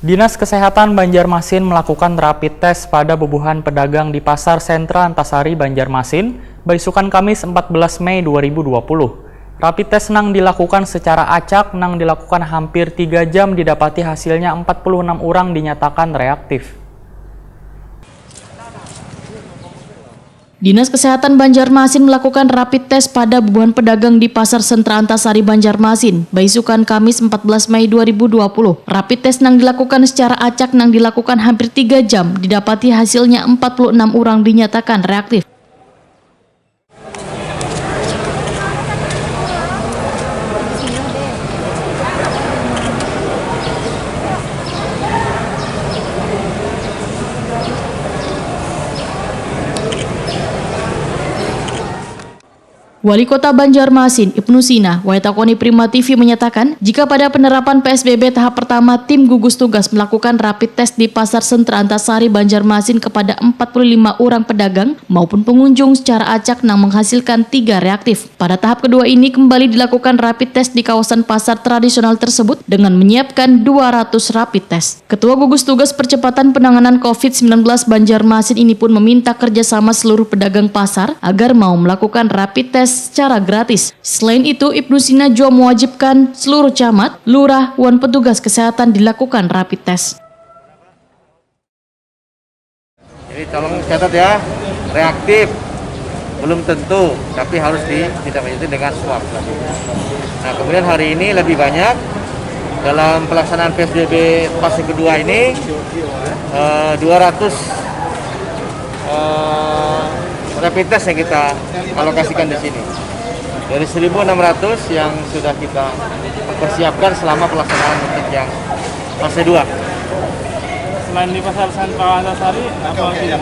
Dinas Kesehatan Banjarmasin melakukan rapid test pada bubuhan pedagang di Pasar Sentra Antasari, Banjarmasin, Baisukan Kamis 14 Mei 2020. Rapid test nang dilakukan secara acak, nang dilakukan hampir 3 jam, didapati hasilnya 46 orang dinyatakan reaktif. Dinas Kesehatan Banjarmasin melakukan rapid test pada bubuhan pedagang di Pasar Sentra Antasari, Banjarmasin, Baisukan Kamis 14 Mei 2020. Rapid test nang dilakukan secara acak nang dilakukan hampir 3 jam, didapati hasilnya 46 orang dinyatakan reaktif. Wali Kota Banjarmasin, Ibnu Sina, Waitakoni Prima TV menyatakan, jika pada penerapan PSBB tahap pertama, tim gugus tugas melakukan rapid test di Pasar Sentra Antasari, Banjarmasin kepada 45 orang pedagang maupun pengunjung secara acak nang menghasilkan 3 reaktif. Pada tahap kedua ini kembali dilakukan rapid test di kawasan pasar tradisional tersebut dengan menyiapkan 200 rapid test. Ketua Gugus Tugas Percepatan Penanganan COVID-19 Banjarmasin ini pun meminta kerjasama seluruh pedagang pasar agar mau melakukan rapid test secara gratis. Selain itu, Ibnu Sina juga mewajibkan seluruh camat, lurah, wan petugas kesehatan dilakukan rapid test. Jadi tolong catat ya, reaktif belum tentu, tapi harus ditindaklanjuti dengan swab. Nah, kemudian hari ini lebih banyak dalam pelaksanaan PSBB fase kedua ini 200 rapid test yang kita alokasikan di sini. Dari 1.600 yang sudah kita persiapkan selama pelaksanaan untuk yang fase 2. Selain di Pasar Sentra Antasari, apa lagi yang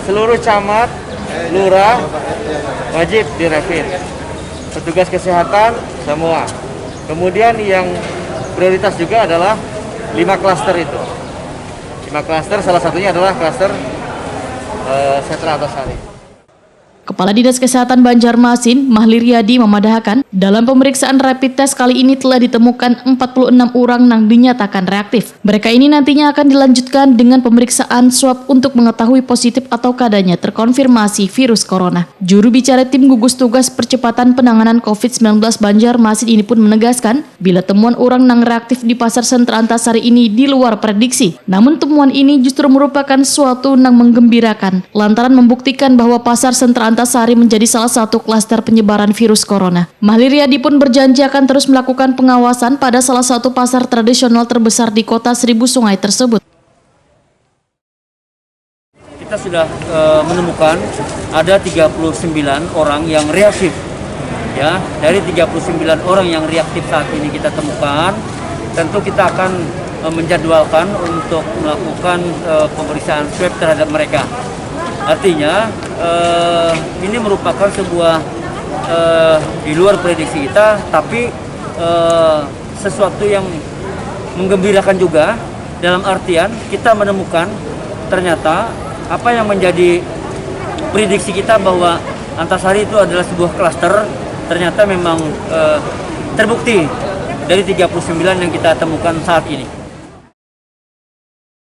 seluruh camat, lurah wajib dirapid. Petugas kesehatan semua. Kemudian yang prioritas juga adalah 5 klaster itu. 5 klaster, salah satunya adalah klaster Sentra Antasari. Kepala Dinas Kesehatan Banjarmasin, Mahli Riyadi, memadahkan dalam pemeriksaan rapid test kali ini telah ditemukan 46 orang yang dinyatakan reaktif. Mereka ini nantinya akan dilanjutkan dengan pemeriksaan swab untuk mengetahui positif atau keadaannya terkonfirmasi virus corona. Juru bicara tim gugus tugas percepatan penanganan COVID-19 Banjarmasin ini pun menegaskan bila temuan orang yang reaktif di Pasar Sentra Antasari ini di luar prediksi. Namun temuan ini justru merupakan suatu yang menggembirakan lantaran membuktikan bahwa Pasar Sentra Antasari menjadi salah satu klaster penyebaran virus corona. Mahli Riyadi pun berjanji akan terus melakukan pengawasan pada salah satu pasar tradisional terbesar di kota Seribu Sungai tersebut. Kita sudah menemukan ada 39 orang yang reaktif. Ya, dari 39 orang yang reaktif saat ini kita temukan, tentu kita akan menjadwalkan untuk melakukan pemeriksaan swab terhadap mereka. Artinya ini merupakan sebuah di luar prediksi kita, tapi sesuatu yang menggembirakan juga, dalam artian kita menemukan ternyata apa yang menjadi prediksi kita bahwa Antasari itu adalah sebuah klaster, ternyata memang terbukti dari 39 yang kita temukan saat ini.